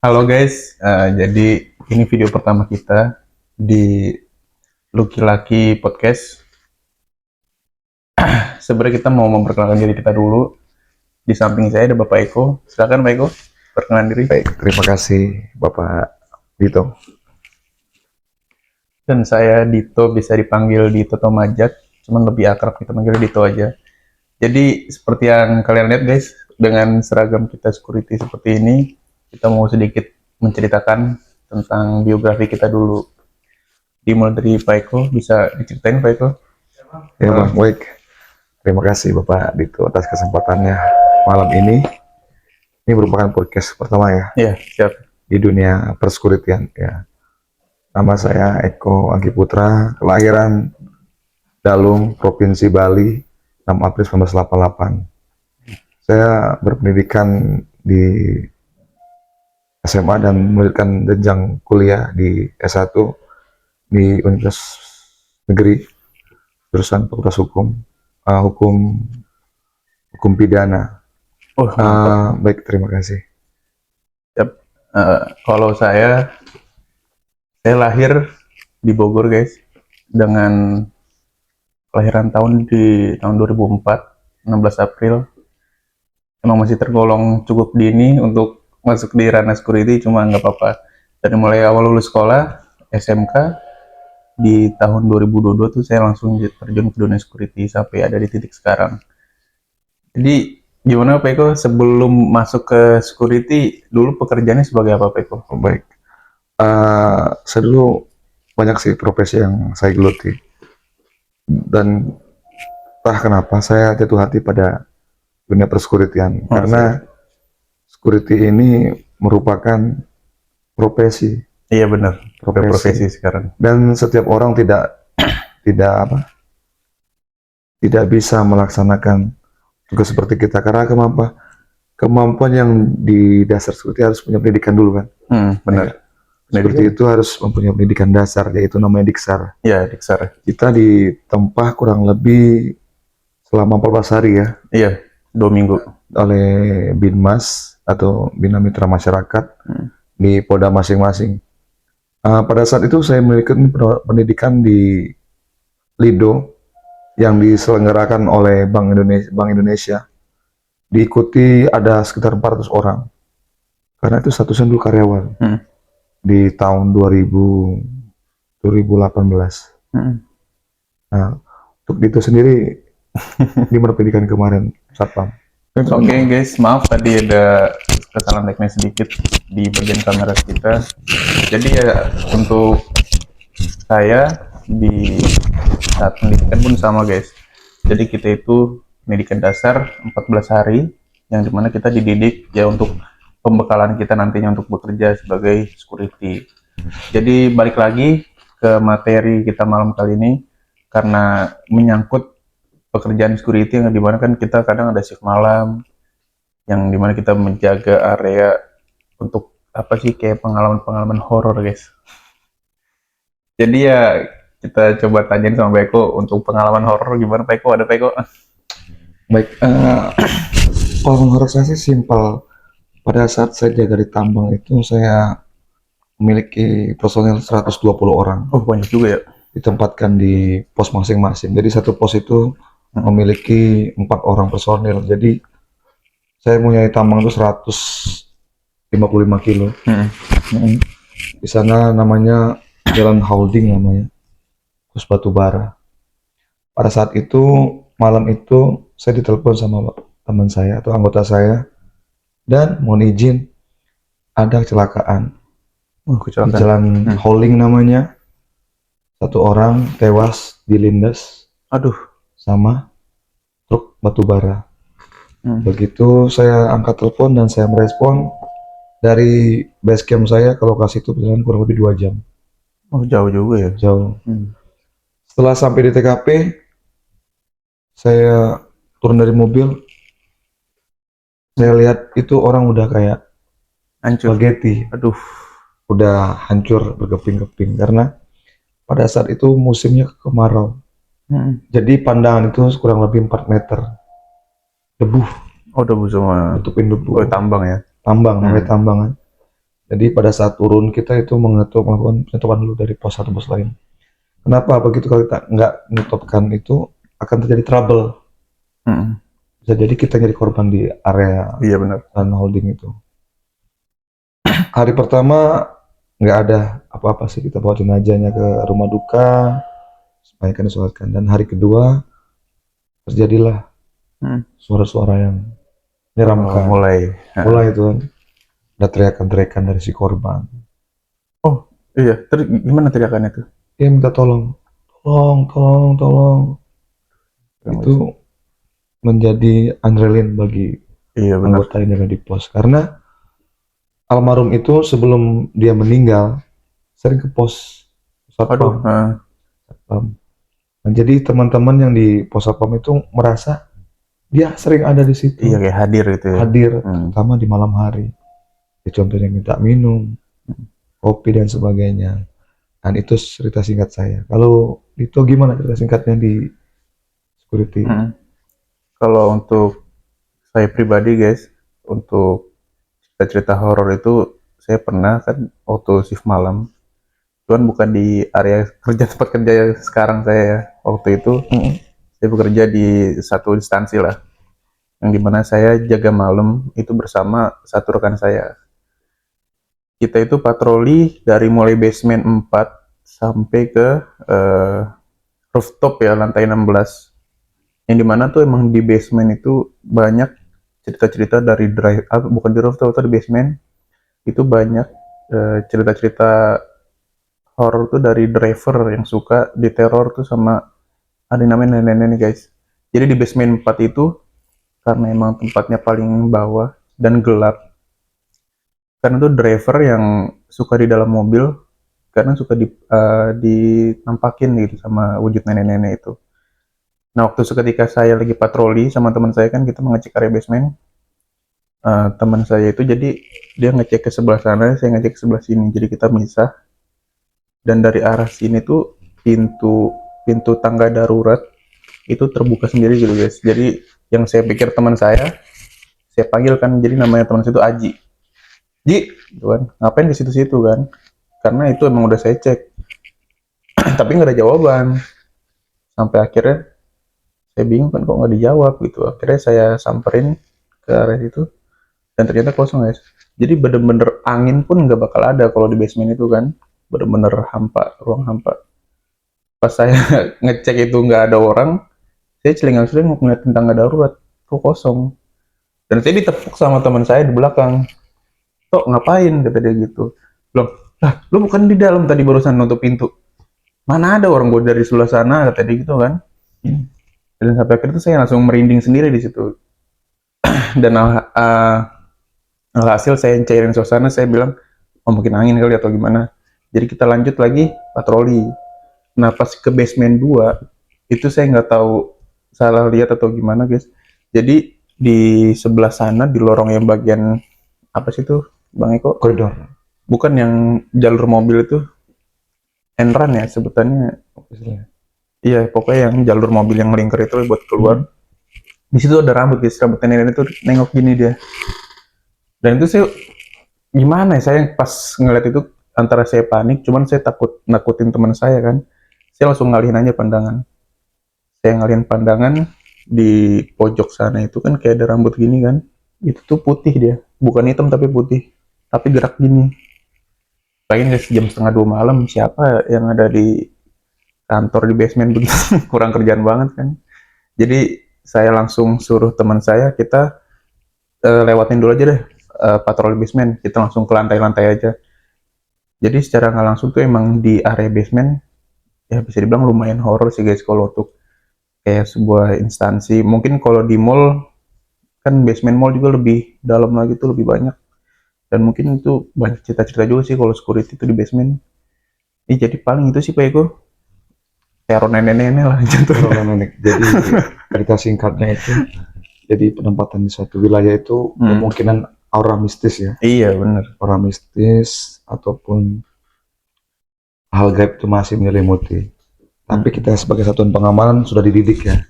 Halo guys, jadi ini video pertama kita di Lucky Lucky Podcast. Sebenarnya kita mau memperkenalkan diri kita dulu. Di samping saya ada Bapak Eko. Silakan Pak Eko, perkenalan diri. Baik, terima kasih Bapak Dito. Dan saya Dito, bisa dipanggil Dito atau Majak, cuman lebih akrab kita panggil Dito aja. Jadi seperti yang kalian lihat guys, dengan seragam kita security seperti ini, kita mau sedikit menceritakan tentang biografi kita dulu. Dimulai dari Pak Eko, bisa diceritain Pak Eko? Ya Bang, baik. Terima kasih Bapak Dito atas kesempatannya malam ini. Ini merupakan podcast pertama ya Iya, siap. di dunia persecurityan ya. Nama saya Eko Anggi Putra, kelahiran Dalung, Provinsi Bali, 6 April 1988. Saya berpendidikan di SMA dan melanjutkan jenjang kuliah di S1 di Universitas Negeri jurusan Fakultas Hukum, hukum pidana. Oh, mantap. Baik, terima kasih. Siap. Kalau saya lahir di Bogor guys, dengan kelahiran di tahun 2004, 16 April. Emang masih tergolong cukup dini untuk masuk di ranah security, cuma nggak apa-apa. Dari mulai awal lulus sekolah, SMK, di tahun 2022 tuh saya langsung terjun ke dunia security sampai ada di titik sekarang. Jadi gimana Pak Eko, sebelum masuk ke security, dulu pekerjaannya sebagai apa Pak Eko? Baik, saya dulu banyak sih profesi yang saya geluti dan entah kenapa saya jatuh hati pada dunia persekuritian karena security ini merupakan profesi Iya benar, profesi sekarang. dan setiap orang tidak tidak bisa melaksanakan tugas seperti kita karena kemampuan yang di dasar security harus punya pendidikan dulu kan. Benar. Ya, seperti itu harus mempunyai pendidikan dasar, yaitu namanya Diksar. Ya, Diksar. Kita ditempa kurang lebih selama 14 hari ya. Iya, 2 minggu. Oleh Binmas atau Bina Mitra Masyarakat di Polda masing-masing. Pada saat itu saya memiliki pendidikan di Lido yang diselenggarakan oleh Bank Indonesia. Diikuti ada sekitar 400 orang. Karena itu statusnya dulu karyawan. Di tahun 2018. Nah, untuk itu sendiri di pendidikan kemarin Satpam. Oke guys, maaf tadi ada kesalahan teknis sedikit di bagian kamera kita. Jadi ya untuk saya di saat pendidikan pun sama guys. Jadi kita itu pendidikan dasar 14 hari yang dimana kita dididik ya untuk pembekalan kita nantinya untuk bekerja sebagai security. Jadi balik lagi ke materi kita malam kali ini, karena menyangkut pekerjaan security yang dimana kan kita kadang ada shift malam, yang dimana kita menjaga area untuk apa sih, kayak pengalaman-pengalaman horor guys. Jadi ya kita coba tanyain sama Pak Eko untuk pengalaman horor gimana Pak Eko, ada Pak Eko? Baik, kalau menurut saya sih simpel. Pada saat saya jaga di tambang itu saya memiliki personil 120 orang. Oh banyak juga ya. Ditempatkan di pos masing-masing. Jadi satu pos itu memiliki 4 orang personil. Jadi saya punya tambang itu 155 kilo. Di sana namanya Jalan Holding namanya, terus batu bara. Pada saat itu malam itu saya ditelepon sama teman saya atau anggota saya dan mohon izin ada kecelakaan di Jalan Holding namanya. 1 orang tewas dilindas sama truk batu bara. Begitu saya angkat telepon dan saya merespon, dari base camp saya ke lokasi itu berjalan kurang lebih 2 jam. Oh jauh juga ya. Jauh. Setelah sampai di TKP, saya turun dari mobil. Saya lihat itu orang udah kayak hancur, spaghetti. Udah hancur berkeping-keping karena pada saat itu musimnya kemarau. Jadi pandangan itu kurang lebih 4 meter. Debu. Oh debu semua. Tutupin debu. Oh tambang ya. Tambang, namanya tambangan. Jadi pada saat turun kita itu melakukan penutupan dulu dari pos satu pos lain. Kenapa? Begitu kalau kita nggak menutupkan itu akan terjadi trouble. Mm-mm. Bisa jadi kita jadi korban di area Iya benar. dan holding itu. Hari pertama nggak ada apa-apa sih, kita bawa jenazahnya ke rumah duka, supaya kan disolatkan. Dan hari kedua terjadilah Mm. suara-suara yang Oh, menyeramkan. mulai. Mulai itu kan, ada teriakan-teriakan dari si korban. Oh iya, terus gimana teriakannya tuh? Dia minta tolong, tolong, tolong, tolong. Itu menjadi adrenalin bagi Iya benar. anggota yang ada di pos. Karena almarhum itu sebelum dia meninggal sering ke pos Aduh, satpam. Satpam. Nah, jadi teman-teman yang di pos satpam itu merasa dia sering ada di situ, iya kayak hadir gitu ya. hadir, terutama di malam hari. Ya, contohnya minta minum, kopi dan sebagainya. Dan itu cerita singkat saya. Kalau itu gimana cerita singkatnya di security? Mm. Kalau untuk saya pribadi guys, untuk cerita-cerita horor itu saya pernah kan waktu shift malam. Cuman bukan di area kerja tempat kerja sekarang saya ya. Waktu itu saya bekerja di satu instansi lah, yang dimana saya jaga malam itu bersama satu rekan saya. Kita itu patroli dari mulai basement 4 sampai ke eh, rooftop ya, lantai 16. Yang dimana tuh emang di basement itu banyak cerita-cerita dari drive, bukan di rooftop atau di basement, itu banyak cerita-cerita horor tuh dari driver yang suka diteror tuh sama ada yang namanya nenek-nenek guys. Jadi di basement 4 itu karena emang tempatnya paling bawah dan gelap, karena tuh driver yang suka di dalam mobil karena suka ditampakin gitu sama wujud nenek-nenek itu. Nah waktu ketika saya lagi patroli sama teman saya kan kita mengecek area basement, teman saya itu jadi dia ngecek ke sebelah sana, saya ngecek ke sebelah sini, jadi kita misah. Dan dari arah sini tuh pintu pintu tangga darurat itu terbuka sendiri gitu guys. Jadi yang saya pikir teman saya panggil kan, jadi namanya teman saya itu Aji. Ji, gitu kan, ngapain ke situ-situ kan? Karena itu emang udah saya cek, tapi nggak ada jawaban. Sampai akhirnya saya bingung kan kok nggak dijawab gitu. Akhirnya saya samperin ke arah itu dan ternyata kosong guys. Jadi bener-bener angin pun nggak bakal ada kalau di basement itu kan, bener-bener hampa, ruang hampa. Pas saya ngecek itu nggak ada orang, saya celingan-celing ngeliat tangga darurat, kok kosong. Dan saya ditepuk sama teman saya di belakang. Tok ngapain, kata dia gitu. Bilang, lah lu bukan di dalam tadi barusan nutup pintu. Mana ada orang, gue dari sebelah sana, kata dia gitu kan. Dan sampai akhirnya itu saya langsung merinding sendiri di situ. Dan alhasil saya cairin suasana, saya bilang, oh mungkin angin kali atau gimana. Jadi kita lanjut lagi patroli. Nah pas ke basement 2, itu saya nggak tahu salah lihat atau gimana guys. Jadi di sebelah sana, di lorong yang bagian, apa sih tuh Bang Eko? Koridor. Bukan yang jalur mobil itu, end run ya sebutannya. Iya, pokoknya yang jalur mobil yang melingkar itu buat keluar. Di situ ada rambut guys, rambutnya nenek itu nengok gini dia. Dan itu saya gimana ya, saya pas ngeliat itu antara saya panik, cuman saya takut nakutin teman saya kan. Saya langsung ngalihin aja pandangan. Saya ngalihin pandangan di pojok sana itu kan kayak ada rambut gini kan. Itu tuh putih dia, bukan hitam tapi putih. Tapi gerak gini. Pengen jam setengah 2 malam, siapa yang ada di kantor di basement begitu? Kurang kerjaan banget kan. Jadi saya langsung suruh teman saya, kita lewatin dulu aja deh patroli basement, kita langsung ke lantai-lantai aja. Jadi secara nggak langsung tuh emang di area basement ya bisa dibilang lumayan horor sih guys kalau untuk kayak sebuah instansi. Mungkin kalau di mall kan, basement mall juga lebih dalam lagi tuh, lebih banyak. Dan mungkin itu banyak cerita-cerita juga sih kalau security itu di basement. Jadi paling itu sih Pak Eko, teror nenek-nenek lah jatuhnya. Nenek. Jadi cerita singkatnya itu, jadi penempatan di suatu wilayah itu kemungkinan aura mistis ya. Iya benar. Aura mistis ataupun hal gaib itu masih menyelimuti. Tapi kita sebagai satuan pengamanan sudah dididik ya.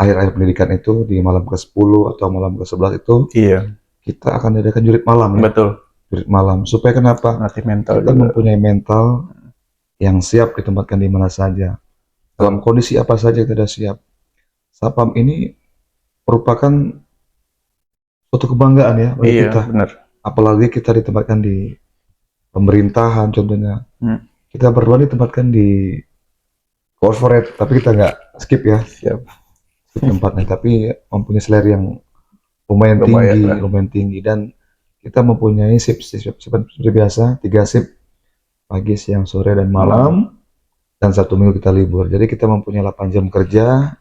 akhir-akhir pendidikan itu di malam ke-10 atau malam ke-11 itu Iya, kita akan adakan jurit malam ya. betul. Jurit malam. Supaya kenapa? Latih mental Kita juga. mempunyai mental yang siap ditempatkan di mana saja. Dalam kondisi apa saja kita sudah siap. Sapam ini merupakan suatu kebanggaan ya bagi Iya, kita. benar. Apalagi kita ditempatkan di pemerintahan contohnya. Kita berdua ditempatkan di corporate, tapi kita nggak skip ya. Siap. Skip tempatnya, tapi mempunyai salary yang lumayan tinggi dan kita mempunyai shift seperti biasa 3 shift pagi, siang, sore dan malam dan 1 minggu kita libur. Jadi kita mempunyai 8 jam kerja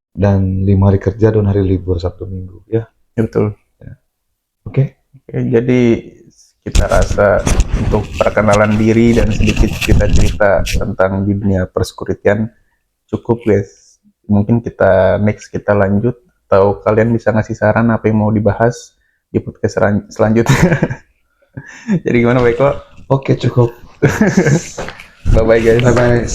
dan 5 hari kerja dan hari libur Sabtu Minggu ya. Betul. Oke. Oke, jadi kita rasa untuk perkenalan diri dan sedikit cerita-cerita tentang dunia persekuritian cukup guys. Mungkin kita next kita lanjut, atau kalian bisa ngasih saran apa yang mau dibahas di podcast selanjutnya. Jadi gimana Beko? Oke, cukup. Bye bye guys. Bye bye.